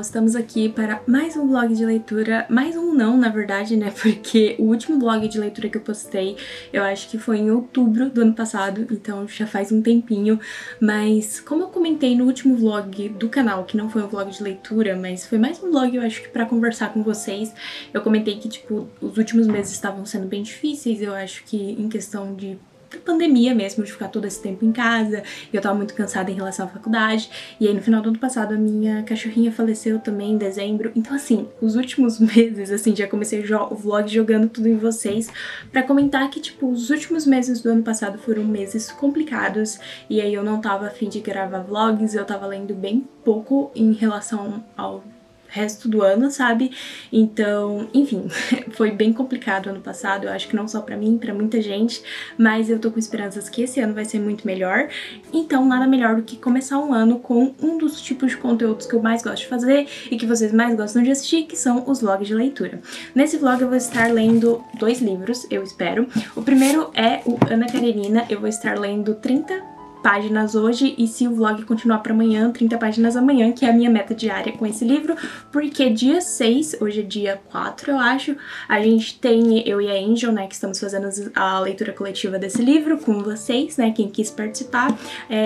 pessoal, estamos aqui para mais um vlog de leitura, mais um não, na verdade, né, porque o último vlog de leitura que eu postei, eu acho que foi em outubro do ano passado, então já faz um tempinho, mas como eu comentei no último vlog do canal, que não foi um vlog de leitura, mas foi mais um vlog, eu acho que pra conversar com vocês, eu comentei que, tipo, os últimos meses estavam sendo bem difíceis, eu acho que em questão de pandemia mesmo, de ficar todo esse tempo em casa, e eu tava muito cansada em relação à faculdade, e aí no final do ano passado a minha cachorrinha faleceu também em dezembro, então assim, os últimos meses, assim, já comecei o vlog jogando tudo em vocês, pra comentar que, tipo, os últimos meses do ano passado foram meses complicados, e aí eu não tava a fim de gravar vlogs, eu tava lendo bem pouco em relação ao resto do ano, sabe? Então, enfim, foi bem complicado o ano passado, eu acho que não só pra mim, pra muita gente, mas eu tô com esperanças que esse ano vai ser muito melhor, então nada melhor do que começar um ano com um dos tipos de conteúdos que eu mais gosto de fazer e que vocês mais gostam de assistir, que são os vlogs de leitura. Nesse vlog eu vou estar lendo 2 livros, eu espero. O primeiro é o Ana Karenina, eu vou estar lendo 30 páginas hoje, e se o vlog continuar para amanhã, 30 páginas amanhã, que é a minha meta diária com esse livro, porque dia 6, hoje é dia 4, eu acho, a gente tem, eu e a Angel, né, que estamos fazendo a leitura coletiva desse livro com vocês, né, quem quis participar,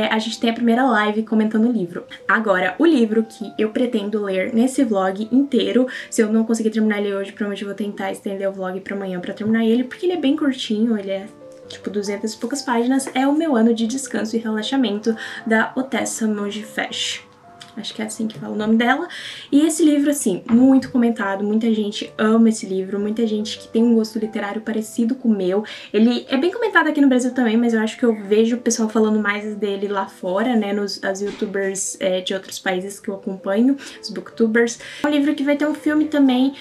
a gente tem a primeira live comentando o livro. Agora, o livro que eu pretendo ler nesse vlog inteiro, se eu não conseguir terminar ele hoje, provavelmente eu vou tentar estender o vlog para amanhã para terminar ele, porque ele é bem curtinho, ele é tipo 200 e poucas páginas, é o Meu Ano de Descanso e Relaxamento, da Ottessa Moshfegh. Acho que é assim que fala o nome dela. E esse livro, assim, muito comentado, muita gente ama esse livro, muita gente que tem um gosto literário parecido com o meu. Ele é bem comentado aqui no Brasil também, mas eu acho que eu vejo o pessoal falando mais dele lá fora, né, as youtubers de outros países que eu acompanho, os booktubers. É um livro que vai ter um filme também,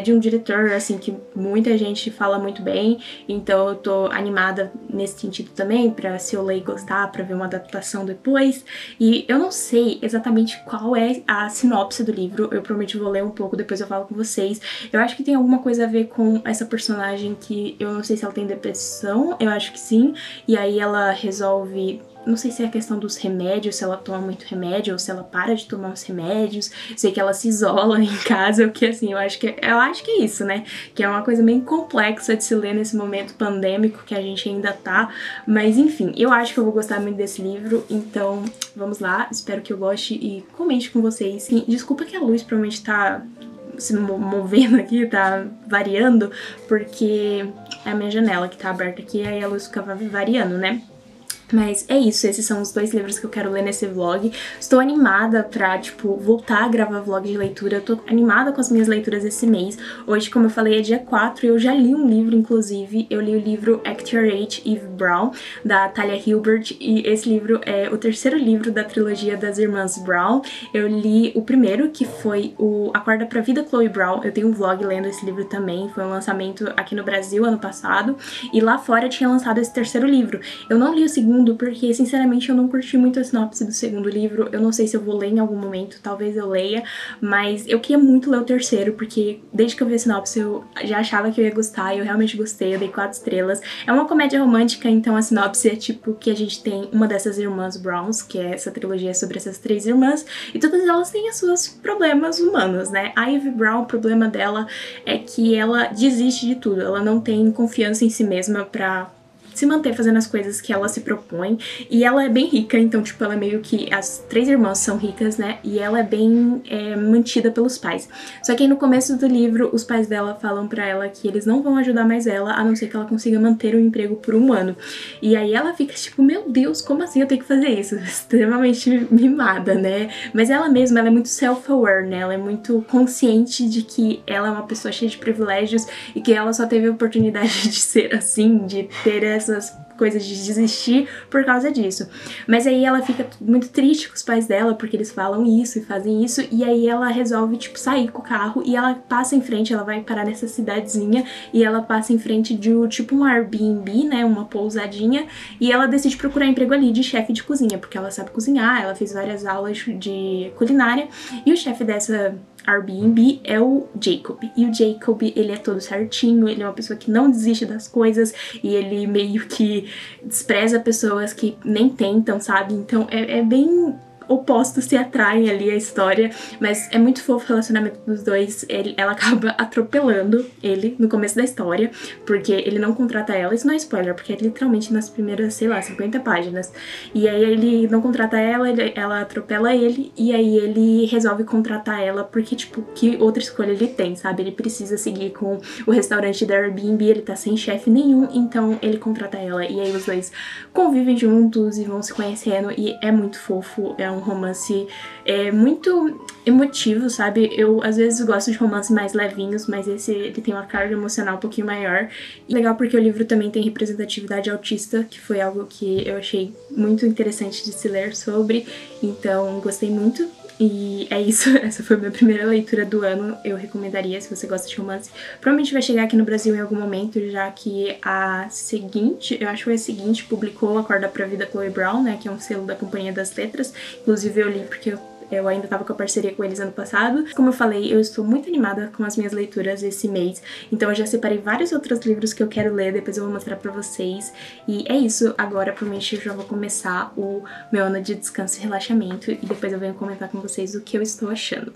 de um diretor, assim, que muita gente fala muito bem, então eu tô animada nesse sentido também, pra se eu ler e gostar, pra ver uma adaptação depois. E eu não sei exatamente qual é a sinopse do livro, eu provavelmente vou ler um pouco, depois eu falo com vocês. Eu acho que tem alguma coisa a ver com essa personagem que eu não sei se ela tem depressão, eu acho que sim, e aí ela resolve... Não sei se é a questão dos remédios, se ela toma muito remédio ou se ela para de tomar os remédios. Sei que ela se isola em casa, porque assim, eu acho que é isso, né? Que é uma coisa meio complexa de se ler nesse momento pandêmico que a gente ainda tá. Mas enfim, eu acho que eu vou gostar muito desse livro, então vamos lá. Espero que eu goste e comente com vocês. Sim, desculpa que a luz provavelmente tá se movendo aqui, tá variando, porque é a minha janela que tá aberta aqui, aí a luz ficava variando, né? Mas é isso, esses são os 2 livros que eu quero ler nesse vlog. Estou animada pra, tipo, voltar a gravar vlog de leitura. Eu tô animada com as minhas leituras esse mês. Hoje, como eu falei, é dia 4 e eu já li um livro, inclusive. Eu li o livro Act Your Age, Eve Brown, da Talia Hilbert. E esse livro é o 3º livro da trilogia das Irmãs Brown. Eu li o primeiro, que foi o Acorda Pra Vida, Chloe Brown. Eu tenho um vlog lendo esse livro também. Foi um lançamento aqui no Brasil ano passado. E lá fora tinha lançado esse 3º livro. Eu não li o segundo, porque, sinceramente, eu não curti muito a sinopse do 2º livro. Eu não sei se eu vou ler em algum momento, talvez eu leia, mas eu queria muito ler o 3º, porque desde que eu vi a sinopse eu já achava que eu ia gostar, e eu realmente gostei, eu dei 4 estrelas. É uma comédia romântica, então a sinopse é tipo que a gente tem uma dessas irmãs Browns, que é essa trilogia sobre essas 3 irmãs, e todas elas têm os seus problemas humanos, né? A Eve Brown, o problema dela é que ela desiste de tudo, ela não tem confiança em si mesma pra se manter fazendo as coisas que ela se propõe, e ela é bem rica, então, tipo, ela é meio que... As 3 irmãs são ricas, né, e ela é bem mantida pelos pais. Só que aí no começo do livro, os pais dela falam pra ela que eles não vão ajudar mais ela, a não ser que ela consiga manter o emprego por 1 ano. E aí ela fica tipo, meu Deus, como assim eu tenho que fazer isso? Extremamente mimada, né? Mas ela mesma, ela é muito self-aware, né, ela é muito consciente de que ela é uma pessoa cheia de privilégios e que ela só teve a oportunidade de ser assim, de ter essas coisas de desistir por causa disso. Mas aí ela fica muito triste com os pais dela, porque eles falam isso e fazem isso, e aí ela resolve, tipo, sair com o carro, e ela passa em frente, ela vai parar nessa cidadezinha, e ela passa em frente de, tipo, um Airbnb, né, uma pousadinha, e ela decide procurar emprego ali de chefe de cozinha, porque ela sabe cozinhar, ela fez várias aulas de culinária, e o chefe dessa Airbnb é o Jacob, e o Jacob, ele é todo certinho, ele é uma pessoa que não desiste das coisas, e ele meio que despreza pessoas que nem tentam, sabe? Então é bem opostos se atraem ali a história, mas é muito fofo o relacionamento dos dois. Ela acaba atropelando ele no começo da história, porque ele não contrata ela. Isso não é spoiler, porque é literalmente nas primeiras, sei lá, 50 páginas. E aí ele não contrata ela, ela atropela ele, e aí ele resolve contratar ela, porque, tipo, que outra escolha ele tem, sabe? Ele precisa seguir com o restaurante da Airbnb, ele tá sem chefe nenhum, então ele contrata ela. E aí os dois convivem juntos e vão se conhecendo, e é muito fofo, é um romance muito emotivo, sabe? Eu às vezes gosto de romances mais levinhos, mas esse ele tem uma carga emocional um pouquinho maior. E legal porque o livro também tem representatividade autista, que foi algo que eu achei muito interessante de se ler sobre, então gostei muito. E é isso, essa foi a minha primeira leitura do ano, eu recomendaria se você gosta de romance. Provavelmente vai chegar aqui no Brasil em algum momento, já que a seguinte, eu acho que foi a seguinte, publicou Acorda Pra Vida Chloe Brown, né, que é um selo da Companhia das Letras. Inclusive eu li porque eu ainda tava com a parceria com eles ano passado. Como eu falei, eu estou muito animada com as minhas leituras esse mês, então eu já separei vários outros livros que eu quero ler, depois eu vou mostrar pra vocês. E é isso, agora provavelmente eu já vou começar o meu ano de descanso e relaxamento, e depois eu venho comentar com vocês o que eu estou achando.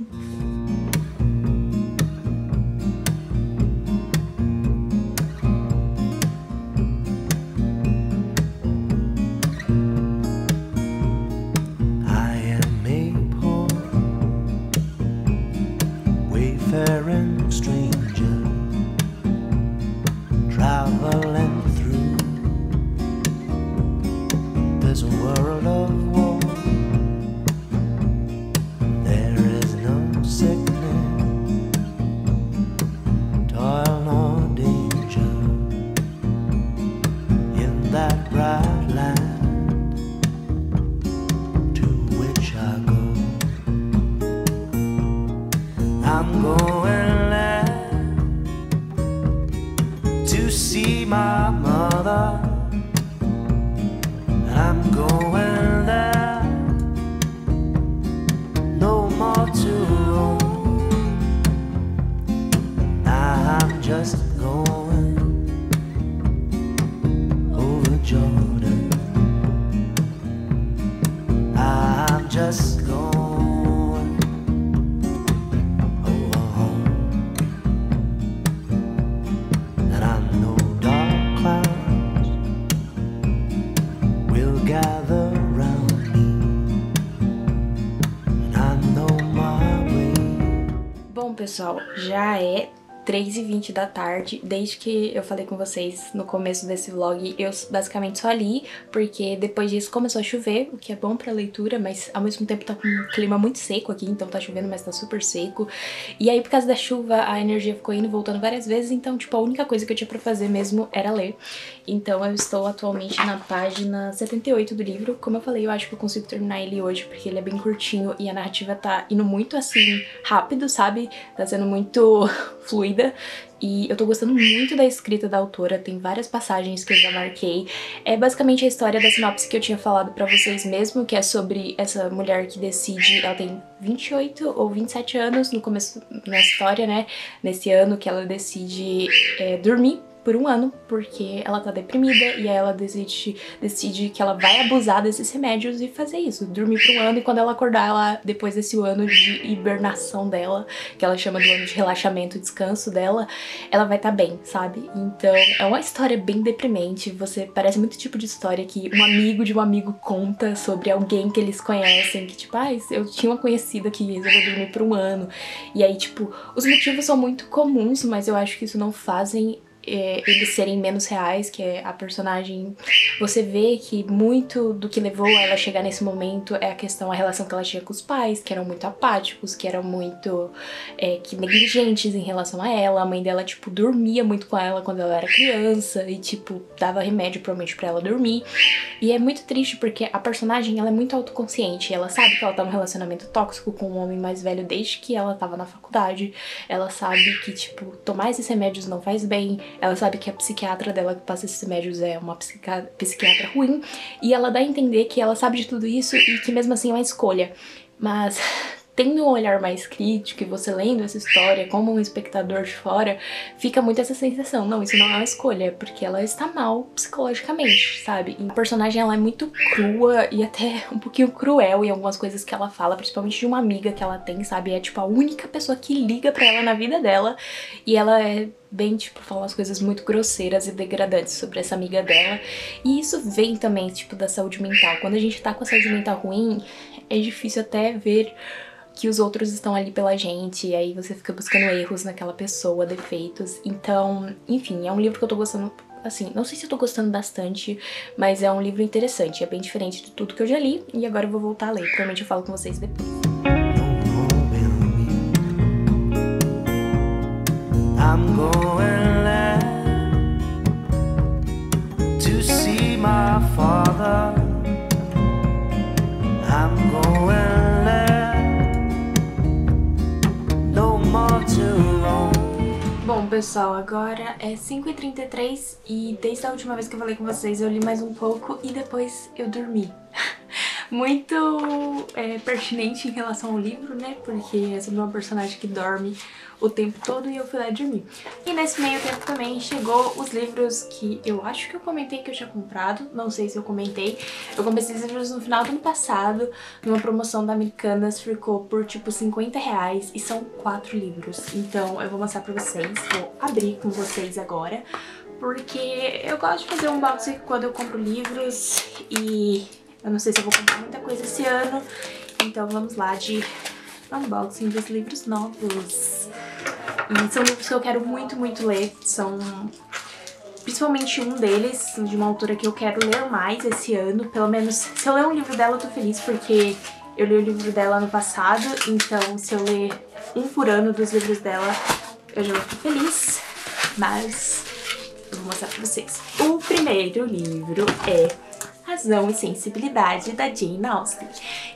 Wayfaring stranger, traveling through this world of war. There is no sickness, toil nor danger in that bright land to which I go. I'm going there to see my mother. I'm going there no more to roam. I'm just going over Jordan. I'm just going Pessoal, já é 3h20 da tarde. Desde que eu falei com vocês no começo desse vlog, eu basicamente só li, porque depois disso começou a chover, o que é bom pra leitura, mas ao mesmo tempo tá com um clima muito seco aqui, então tá chovendo, mas tá super seco. E aí, por causa da chuva, a energia ficou indo e voltando várias vezes, então, tipo, a única coisa que eu tinha pra fazer mesmo era ler. Então eu estou atualmente na página 78 do livro. Como eu falei, eu acho que eu consigo terminar ele hoje, porque ele é bem curtinho e a narrativa tá indo muito, assim, rápido, sabe? Tá sendo muito fluida. E eu tô gostando muito da escrita da autora, tem várias passagens que eu já marquei. É basicamente a história da sinopse que eu tinha falado pra vocês mesmo, que é sobre essa mulher que decide, ela tem 28 ou 27 anos no começo da história, né? Nesse ano que ela decide dormir por um ano, porque ela tá deprimida, e aí ela decide que ela vai abusar desses remédios e fazer isso, dormir por um ano, e quando ela acordar, ela, depois desse ano de hibernação dela, que ela chama do ano de relaxamento e descanso dela, ela vai tá bem, sabe? Então é uma história bem deprimente, parece muito tipo de história que um amigo de um amigo conta sobre alguém que eles conhecem, que tipo, eu tinha uma conhecida que resolveu dormir por um ano, e aí tipo, os motivos são muito comuns, mas eu acho que isso não fazem eles serem menos reais, que é a personagem, você vê que muito do que levou ela a chegar nesse momento é a relação que ela tinha com os pais, que eram muito apáticos, que eram muito negligentes em relação a ela. A mãe dela, tipo, dormia muito com ela quando ela era criança e, tipo, dava remédio provavelmente pra ela dormir. E é muito triste porque a personagem, ela é muito autoconsciente, ela sabe que ela tá num relacionamento tóxico com um homem mais velho desde que ela tava na faculdade, ela sabe que, tipo, tomar esses remédios não faz bem, ela sabe que a psiquiatra dela que passa esses remédios é uma psiquiatra ruim, e ela dá a entender que ela sabe de tudo isso e que mesmo assim é uma escolha. Mas tendo um olhar mais crítico e você lendo essa história como um espectador de fora, fica muito essa sensação, não, isso não é uma escolha, é porque ela está mal psicologicamente, sabe? E a personagem, ela é muito crua e até um pouquinho cruel em algumas coisas que ela fala, principalmente de uma amiga que ela tem, sabe? É tipo a única pessoa que liga pra ela na vida dela e ela é bem, tipo, fala umas coisas muito grosseiras e degradantes sobre essa amiga dela. E isso vem também, tipo, da saúde mental. Quando a gente tá com a saúde mental ruim, é difícil até ver que os outros estão ali pela gente, e aí você fica buscando erros naquela pessoa, defeitos. Então, enfim, é um livro que eu tô gostando, assim, não sei se eu tô gostando bastante, mas é um livro interessante, é bem diferente de tudo que eu já li, e agora eu vou voltar a ler, provavelmente eu falo com vocês depois. I'm going there to see my father. I'm going there, no more to roam. Bom, pessoal, agora é 5h33 e desde a última vez que eu falei com vocês eu li mais um pouco e depois eu dormi. Muito pertinente em relação ao livro, né? Porque é sobre uma personagem que dorme o tempo todo e eu fui lá dormir. E nesse meio tempo também chegou os livros que eu acho que eu comentei que eu tinha comprado, não sei se eu comentei. Eu comprei esses livros no final do ano passado, numa promoção da Americanas, ficou por tipo R$50 e são 4 livros. Então eu vou mostrar pra vocês, vou abrir com vocês agora, porque eu gosto de fazer um unboxing quando eu compro livros e eu não sei se eu vou comprar muita coisa esse ano, então vamos lá de unboxing dos livros novos. E são livros que eu quero muito, muito ler, são principalmente um deles, de uma autora que eu quero ler mais esse ano, pelo menos se eu ler um livro dela eu tô feliz, porque eu li o livro dela ano passado, então se eu ler um por ano dos livros dela eu já vou ficar feliz, mas eu vou mostrar pra vocês. O primeiro livro é Razão e Sensibilidade, da Jane Austen.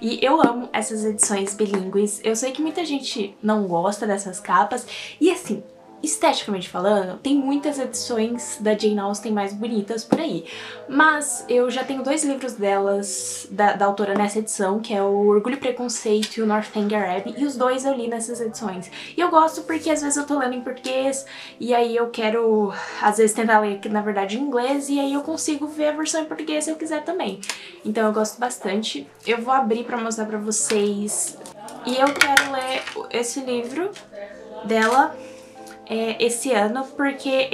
E eu amo essas edições bilíngues. Eu sei que muita gente não gosta dessas capas. E assim, esteticamente falando, tem muitas edições da Jane Austen mais bonitas por aí. Mas eu já tenho 2 livros delas, da autora nessa edição, que é o Orgulho e Preconceito e o Northanger Abbey. E os 2 eu li nessas edições. E eu gosto porque às vezes eu tô lendo em português e aí eu quero, às vezes, tentar ler, na verdade, em inglês. E aí eu consigo ver a versão em português se eu quiser também. Então eu gosto bastante. Eu vou abrir pra mostrar pra vocês. E eu quero ler esse livro dela esse ano, porque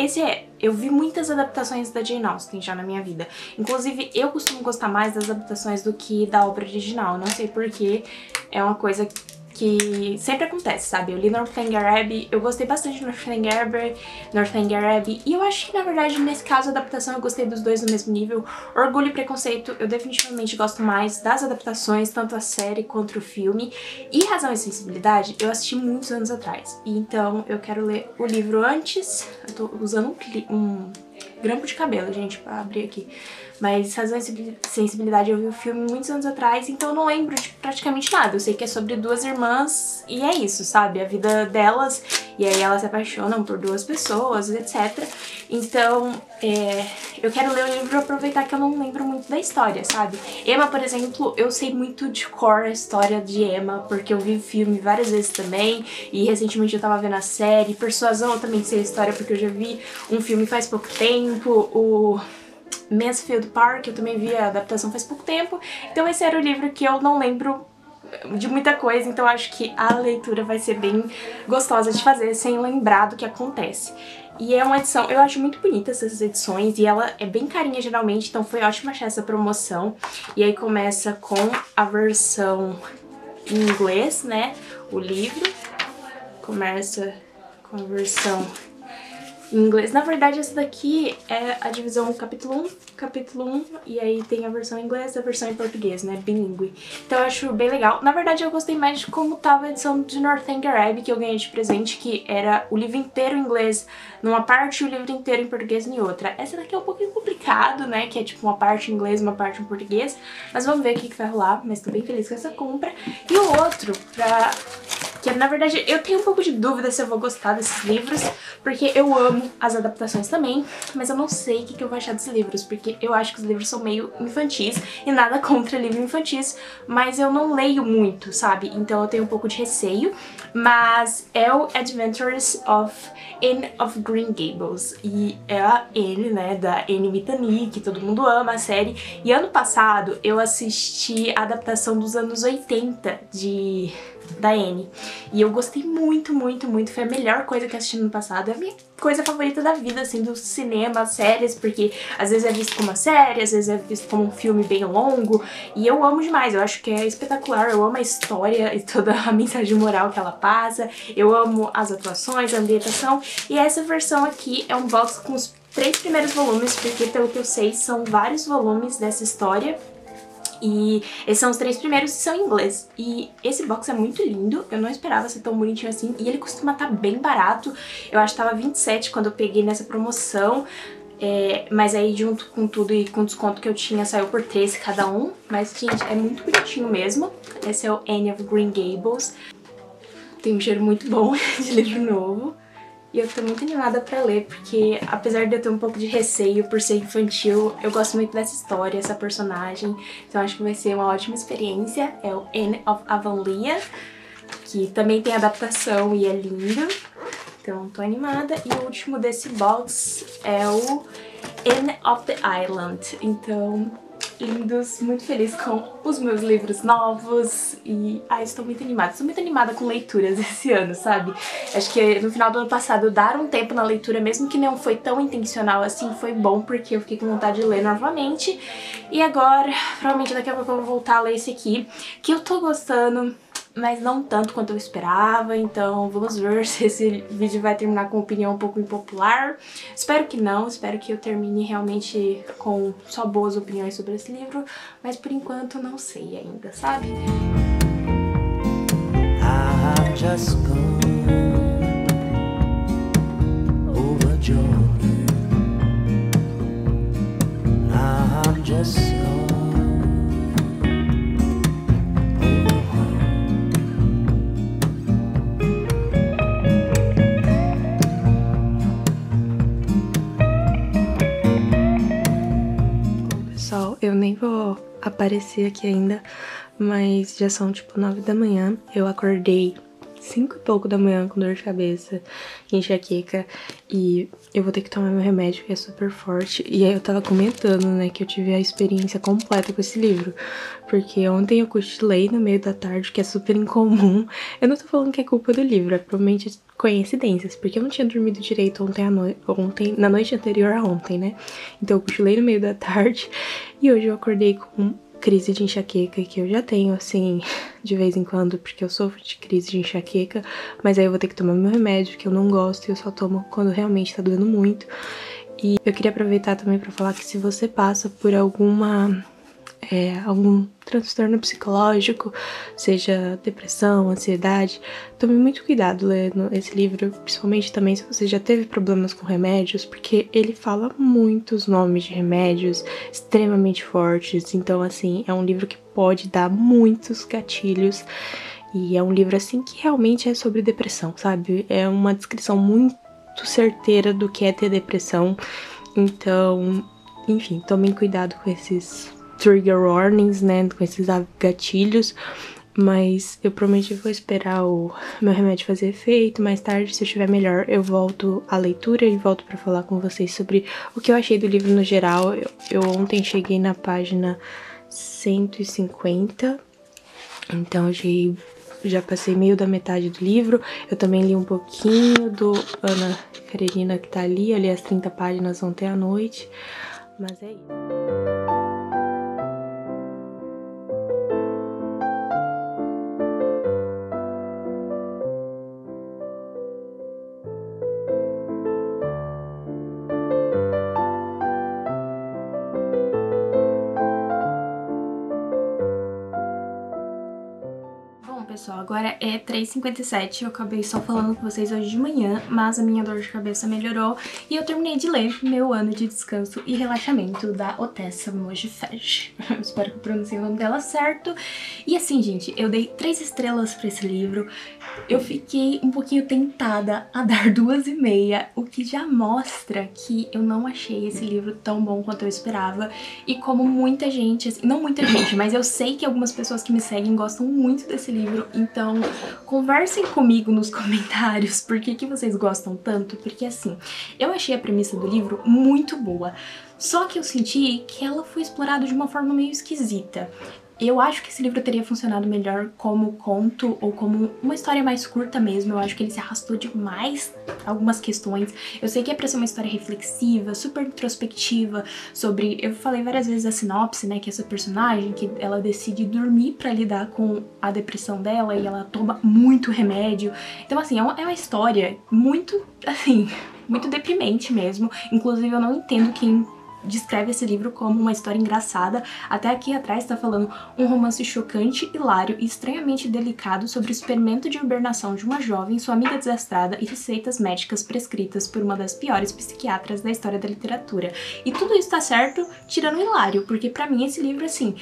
eu vi muitas adaptações da Jane Austen já na minha vida. Inclusive, eu costumo gostar mais das adaptações do que da obra original. Não sei porquê, é uma coisa que sempre acontece, sabe? Eu li Northanger Abbey, eu gostei bastante de Northanger Abbey, e eu acho que, na verdade, nesse caso, a adaptação eu gostei dos 2 no mesmo nível. Orgulho e Preconceito, eu definitivamente gosto mais das adaptações, tanto a série quanto o filme. E Razão e Sensibilidade, eu assisti muitos anos atrás, e então eu quero ler o livro antes. Eu tô usando um grampo de cabelo, gente, pra abrir aqui. Mas Razão e Sensibilidade eu vi o filme muitos anos atrás, então eu não lembro de praticamente nada. Eu sei que é sobre 2 irmãs e é isso, sabe? A vida delas, e aí elas se apaixonam por 2 pessoas, etc. Então, eu quero ler o livro e aproveitar que eu não lembro muito da história, sabe? Emma, por exemplo, eu sei muito de cor a história de Emma, porque eu vi o filme várias vezes também, e recentemente eu tava vendo a série. Persuasão eu também sei a história, porque eu já vi um filme faz pouco tempo, o Mansfield Park, eu também vi a adaptação faz pouco tempo. Então esse era o livro que eu não lembro de muita coisa, então acho que a leitura vai ser bem gostosa de fazer sem lembrar do que acontece. E é uma edição, eu acho muito bonita essas edições, e ela é bem carinha geralmente, então foi ótimo achar essa promoção. E aí começa com a versão em inglês, né, o livro. Começa com a versão em inglês. Na verdade, essa daqui é a divisão capítulo 1, e aí tem a versão em inglês e a versão em português, né, bilíngue. Então eu acho bem legal. Na verdade, eu gostei mais de como tava a edição de Northanger Abbey, que eu ganhei de presente, que era o livro inteiro em inglês numa parte e o livro inteiro em português em outra. Essa daqui é um pouquinho complicado, né, que é tipo uma parte em inglês e uma parte em português, mas vamos ver o que vai rolar, mas tô bem feliz com essa compra. E o outro, pra Que na verdade eu tenho um pouco de dúvida se eu vou gostar desses livros, porque eu amo as adaptações também, mas eu não sei o que eu vou achar desses livros, porque eu acho que os livros são meio infantis, e nada contra livros infantis, mas eu não leio muito, sabe? Então eu tenho um pouco de receio, mas é o Adventures of Anne of Green Gables, e é a Anne, né, da Anne Mitani, que todo mundo ama a série, e ano passado eu assisti a adaptação dos anos 80 da Anne. E eu gostei muito, muito, muito. Foi a melhor coisa que eu assisti no ano passado. É a minha coisa favorita da vida, assim, do cinema, séries, porque às vezes é visto como uma série, às vezes é visto como um filme bem longo. E eu amo demais, eu acho que é espetacular. Eu amo a história e toda a mensagem moral que ela passa. Eu amo as atuações, a ambientação. E essa versão aqui é um box com os 3 primeiros volumes, porque pelo que eu sei, são vários volumes dessa história. E esses são os 3 primeiros e são em inglês. E esse box é muito lindo, eu não esperava ser tão bonitinho assim. E ele costuma estar bem barato, eu acho que tava 27 quando eu peguei nessa promoção. Mas aí junto com tudo e com o desconto que eu tinha saiu por 13 cada um. Mas gente, é muito bonitinho mesmo. Esse é o Anne of Green Gables. Tem um cheiro muito bom de livro novo. E eu tô muito animada pra ler, porque apesar de eu ter um pouco de receio por ser infantil, eu gosto muito dessa história, essa personagem. Então acho que vai ser uma ótima experiência. É o Anne of Avonlea, que também tem adaptação e é lindo. Então tô animada. E o último desse box é o Anne of the Island. Então, lindos, muito feliz com os meus livros novos e estou muito animada. Estou muito animada com leituras esse ano, sabe? Acho que no final do ano passado dar um tempo na leitura, mesmo que não foi tão intencional assim, foi bom porque eu fiquei com vontade de ler novamente. E agora, provavelmente daqui a pouco eu vou voltar a ler esse aqui, que eu tô gostando, mas não tanto quanto eu esperava, então vamos ver se esse vídeo vai terminar com opinião um pouco impopular. Espero que não, espero que eu termine realmente com só boas opiniões sobre esse livro, mas por enquanto não sei ainda, sabe? I'm just gone over Jordan. I'm just gone over home. Pessoal, eu nem vou aparecer aqui ainda, mas já são tipo 9 da manhã. Eu acordei 5 e pouco da manhã com dor de cabeça, enxaqueca, e eu vou ter que tomar meu remédio, que é super forte. E aí eu tava comentando, né, que eu tive a experiência completa com esse livro, porque ontem eu cochilei no meio da tarde, que é super incomum. Eu não tô falando que é culpa do livro, é provavelmente coincidências, porque eu não tinha dormido direito na noite anterior a ontem, né? Então eu cochilei no meio da tarde e hoje eu acordei com crise de enxaqueca, que eu já tenho, assim, de vez em quando, porque eu sofro de crise de enxaqueca, mas aí eu vou ter que tomar meu remédio, que eu não gosto, e eu só tomo quando realmente tá doendo muito. E eu queria aproveitar também pra falar que se você passa por algum transtorno psicológico, seja depressão, ansiedade, tome muito cuidado lendo esse livro, principalmente também se você já teve problemas com remédios, porque ele fala muitos nomes de remédios extremamente fortes, então assim, é um livro que pode dar muitos gatilhos, e é um livro assim que realmente é sobre depressão, sabe? É uma descrição muito certeira do que é ter depressão, então, enfim, tomem cuidado com esses trigger warnings, né, com esses gatilhos, mas eu prometi que vou esperar o meu remédio fazer efeito. Mais tarde, se eu estiver melhor, eu volto à leitura e volto pra falar com vocês sobre o que eu achei do livro no geral. Eu ontem cheguei na página 150, então eu já passei meio da metade do livro. Eu também li um pouquinho do Ana Karenina, que tá ali, eu li as 30 páginas ontem à noite, mas é isso. só, agora é 3h57, eu acabei só falando com vocês hoje de manhã, mas a minha dor de cabeça melhorou e eu terminei de ler meu ano de descanso e relaxamento da Ottessa Moshfegh. Espero que eu pronunciei o nome dela certo. E assim, gente, eu dei 3 estrelas pra esse livro, eu fiquei um pouquinho tentada a dar 2,5, o que já mostra que eu não achei esse livro tão bom quanto eu esperava, e como muita gente, assim, não muita gente, mas eu sei que algumas pessoas que me seguem gostam muito desse livro, então conversem comigo nos comentários por que vocês gostam tanto, porque assim, eu achei a premissa do livro muito boa, só que eu senti que ela foi explorada de uma forma meio esquisita. Eu acho que esse livro teria funcionado melhor como conto ou como uma história mais curta mesmo. Eu acho que ele se arrastou demais algumas questões. Eu sei que é pra ser uma história reflexiva, super introspectiva, sobre... Eu falei várias vezes a sinopse, né, que essa personagem, que ela decide dormir pra lidar com a depressão dela e ela toma muito remédio. Então, assim, é uma história muito, assim, muito deprimente mesmo. Inclusive, eu não entendo quem descreve esse livro como uma história engraçada. Até aqui atrás tá falando um romance chocante, hilário e extremamente delicado sobre o experimento de hibernação de uma jovem, sua amiga desastrada e receitas médicas prescritas por uma das piores psiquiatras da história da literatura. E tudo isso tá certo, tirando o hilário, porque pra mim esse livro, assim,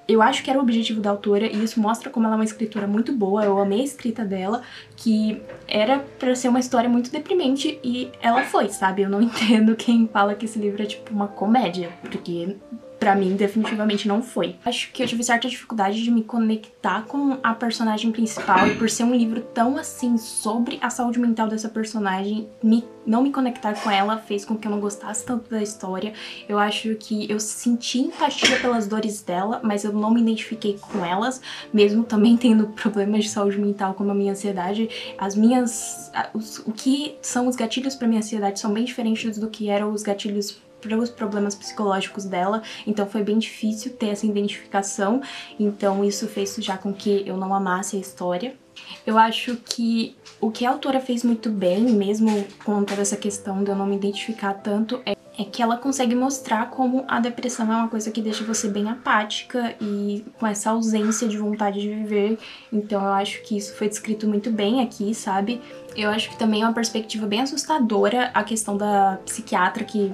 eu acho que era o objetivo da autora e isso mostra como ela é uma escritora muito boa, eu amei a escrita dela, que era pra ser uma história muito deprimente e ela foi, sabe? Eu não entendo quem fala que esse livro é tipo uma comédia, porque pra mim definitivamente não foi. Acho que eu tive certa dificuldade de me conectar com a personagem principal e por ser um livro tão assim sobre a saúde mental dessa personagem, não me conectar com ela fez com que eu não gostasse tanto da história. Eu acho que eu senti empatia pelas dores dela, mas eu não me identifiquei com elas, mesmo também tendo problemas de saúde mental como a minha ansiedade. O que são os gatilhos pra minha ansiedade são bem diferentes do que eram os gatilhos para os problemas psicológicos dela, então foi bem difícil ter essa identificação, então isso fez já com que eu não amasse a história. Eu acho que o que a autora fez muito bem, mesmo com toda essa questão de eu não me identificar tanto, é que ela consegue mostrar como a depressão é uma coisa que deixa você bem apática e com essa ausência de vontade de viver, então eu acho que isso foi descrito muito bem aqui, sabe? Eu acho que também é uma perspectiva bem assustadora a questão da psiquiatra que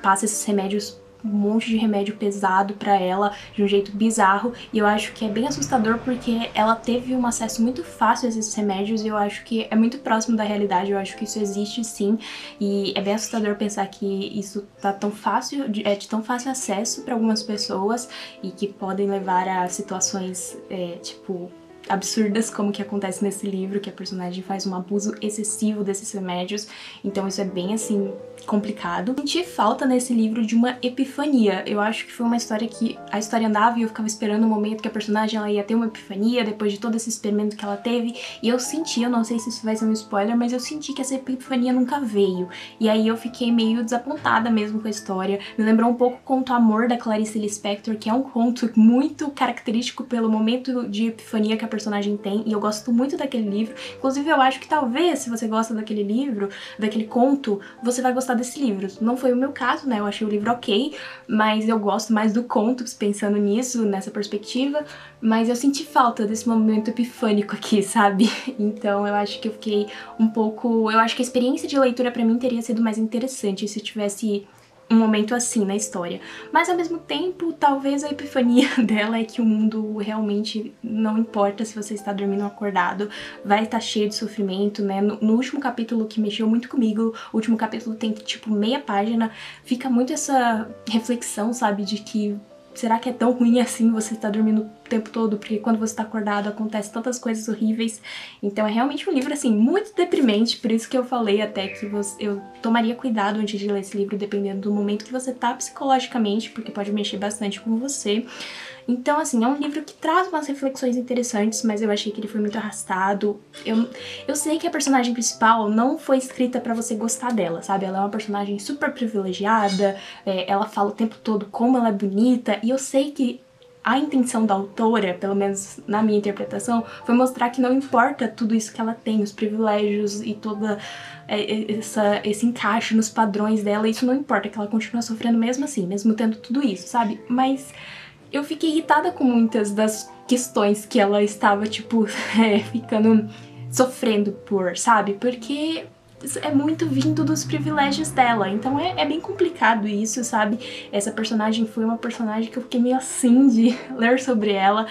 passa esses remédios, um monte de remédio pesado pra ela, de um jeito bizarro, e eu acho que é bem assustador porque ela teve um acesso muito fácil a esses remédios e eu acho que é muito próximo da realidade, eu acho que isso existe sim, e é bem assustador pensar que isso tá tão fácil, é de tão fácil acesso pra algumas pessoas e que podem levar a situações, tipo, absurdas como que acontece nesse livro, que a personagem faz um abuso excessivo desses remédios, então isso é bem assim complicado. Senti falta nesse livro de uma epifania. Eu acho que foi uma história que a história andava e eu ficava esperando o momento que a personagem ela ia ter uma epifania depois de todo esse experimento que ela teve, e eu senti, eu não sei se isso vai ser um spoiler, mas eu senti que essa epifania nunca veio, e aí eu fiquei meio desapontada mesmo com a história. Me lembrou um pouco o Conto Amor da Clarice Lispector, que é um conto muito característico pelo momento de epifania que a personagem tem, e eu gosto muito daquele livro. Inclusive eu acho que talvez, se você gosta daquele livro, daquele conto, você vai gostar desse livro. Não foi o meu caso, né? Eu achei o livro ok, mas eu gosto mais do conto, pensando nisso, nessa perspectiva, mas eu senti falta desse momento epifânico aqui, sabe? Então eu acho que eu fiquei um pouco... Eu acho que a experiência de leitura pra mim teria sido mais interessante se eu tivesse um momento assim na história. Mas ao mesmo tempo, talvez a epifania dela é que o mundo realmente não importa se você está dormindo ou acordado, vai estar cheio de sofrimento, né? No último capítulo que mexeu muito comigo, o último capítulo tem tipo meia página, fica muito essa reflexão, sabe, de que será que é tão ruim assim você estar dormindo o tempo todo? Porque quando você está acordado acontece tantas coisas horríveis. Então é realmente um livro, assim, muito deprimente. Por isso que eu falei até que eu tomaria cuidado antes de ler esse livro, dependendo do momento que você tá psicologicamente, porque pode mexer bastante com você. Então, assim, é um livro que traz umas reflexões interessantes, mas eu achei que ele foi muito arrastado. Eu sei que a personagem principal não foi escrita pra você gostar dela, sabe? Ela é uma personagem super privilegiada, ela fala o tempo todo como ela é bonita, e eu sei que a intenção da autora, pelo menos na minha interpretação, foi mostrar que não importa tudo isso que ela tem, os privilégios e toda esse encaixe nos padrões dela, isso não importa, que ela continua sofrendo mesmo assim, mesmo tendo tudo isso, sabe? Mas eu fiquei irritada com muitas das questões que ela estava, tipo, ficando sofrendo por, sabe? Porque é muito vindo dos privilégios dela, então é bem complicado isso, sabe? Essa personagem foi uma personagem que eu fiquei meio assim de ler sobre ela.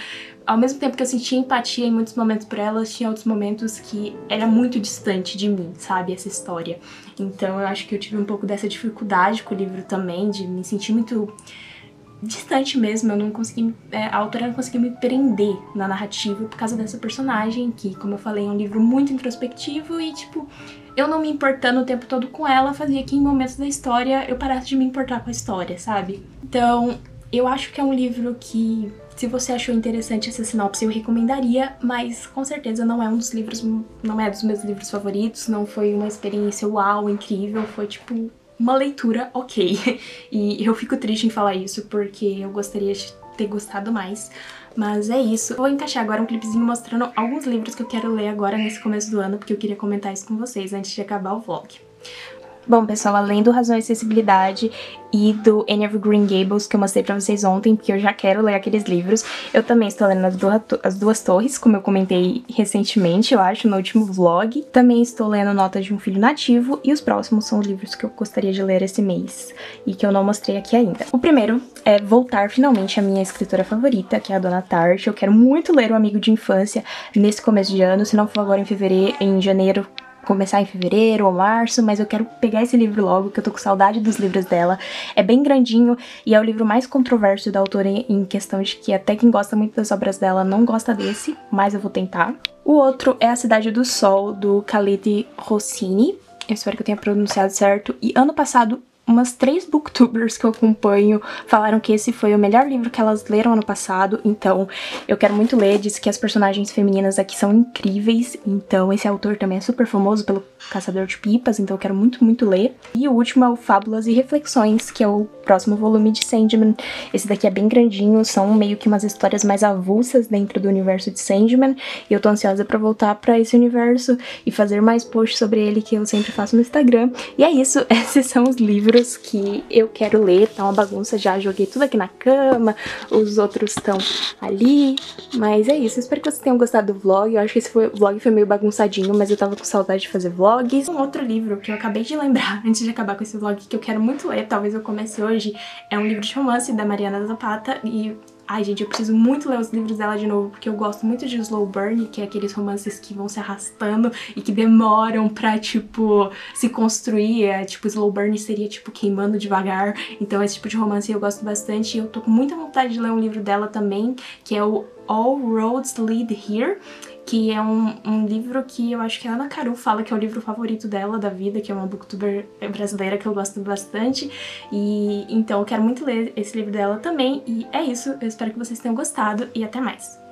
Ao mesmo tempo que eu sentia empatia em muitos momentos por ela, tinha outros momentos que era muito distante de mim, sabe? Essa história. Então eu acho que eu tive um pouco dessa dificuldade com o livro também, de me sentir muito distante mesmo. Eu não consegui, a autora não conseguiu me prender na narrativa por causa dessa personagem, que, como eu falei, é um livro muito introspectivo e, tipo, eu não me importando o tempo todo com ela fazia que em momentos da história eu parasse de me importar com a história, sabe? Então, eu acho que é um livro que, se você achou interessante essa sinopse, eu recomendaria, mas com certeza não é um dos livros, não é dos meus livros favoritos, não foi uma experiência uau, incrível, foi tipo uma leitura ok. E eu fico triste em falar isso porque eu gostaria de ter gostado mais. Mas é isso. Eu vou encaixar agora um clipezinho mostrando alguns livros que eu quero ler agora nesse começo do ano, porque eu queria comentar isso com vocês antes de acabar o vlog. Bom, pessoal, além do Razão e Acessibilidade e do Anne of Green Gables, que eu mostrei pra vocês ontem, porque eu já quero ler aqueles livros, eu também estou lendo As Duas Torres, como eu comentei recentemente, eu acho, no último vlog. Também estou lendo Notas de um Filho Nativo, e os próximos são os livros que eu gostaria de ler esse mês, e que eu não mostrei aqui ainda. O primeiro é voltar finalmente à minha escritora favorita, que é a Dona Tartt. Eu quero muito ler O Amigo de Infância nesse começo de ano, se não for agora em janeiro, começar em fevereiro ou março, mas eu quero pegar esse livro logo, que eu tô com saudade dos livros dela. É bem grandinho e é o livro mais controverso da autora em questão de que até quem gosta muito das obras dela não gosta desse, mas eu vou tentar. O outro é A Cidade do Sol, do Khaled Hosseini. Eu espero que eu tenha pronunciado certo. E ano passado, umas 3 booktubers que eu acompanho falaram que esse foi o melhor livro que elas leram ano passado, então eu quero muito ler. Diz que as personagens femininas aqui são incríveis, então esse autor também é super famoso pelo Caçador de Pipas, então eu quero muito, muito ler. E o último é o Fábulas e Reflexões, que é o próximo volume de Sandman. Esse daqui é bem grandinho, são meio que umas histórias mais avulsas dentro do universo de Sandman, e eu tô ansiosa pra voltar pra esse universo e fazer mais posts sobre ele, que eu sempre faço no Instagram. E é isso, esses são os livros que eu quero ler. Tá uma bagunça, já joguei tudo aqui na cama, os outros estão ali, mas é isso. Eu espero que vocês tenham gostado do vlog. Eu acho que esse vlog foi meio bagunçadinho, mas eu tava com saudade de fazer vlogs. Um outro livro que eu acabei de lembrar antes de acabar com esse vlog, que eu quero muito ler, talvez eu comece hoje, é um livro de romance da Mariana Zapata. E ai, gente, eu preciso muito ler os livros dela de novo, porque eu gosto muito de slow burn, que é aqueles romances que vão se arrastando e que demoram pra, tipo, se construir. Tipo, slow burn seria, tipo, queimando devagar. Então esse tipo de romance eu gosto bastante, e eu tô com muita vontade de ler um livro dela também, que é o All Roads Lead Here, que é um livro que eu acho que a Ana Caru fala que é o livro favorito dela da vida, que é uma booktuber brasileira que eu gosto bastante. E então eu quero muito ler esse livro dela também. E é isso, eu espero que vocês tenham gostado e até mais!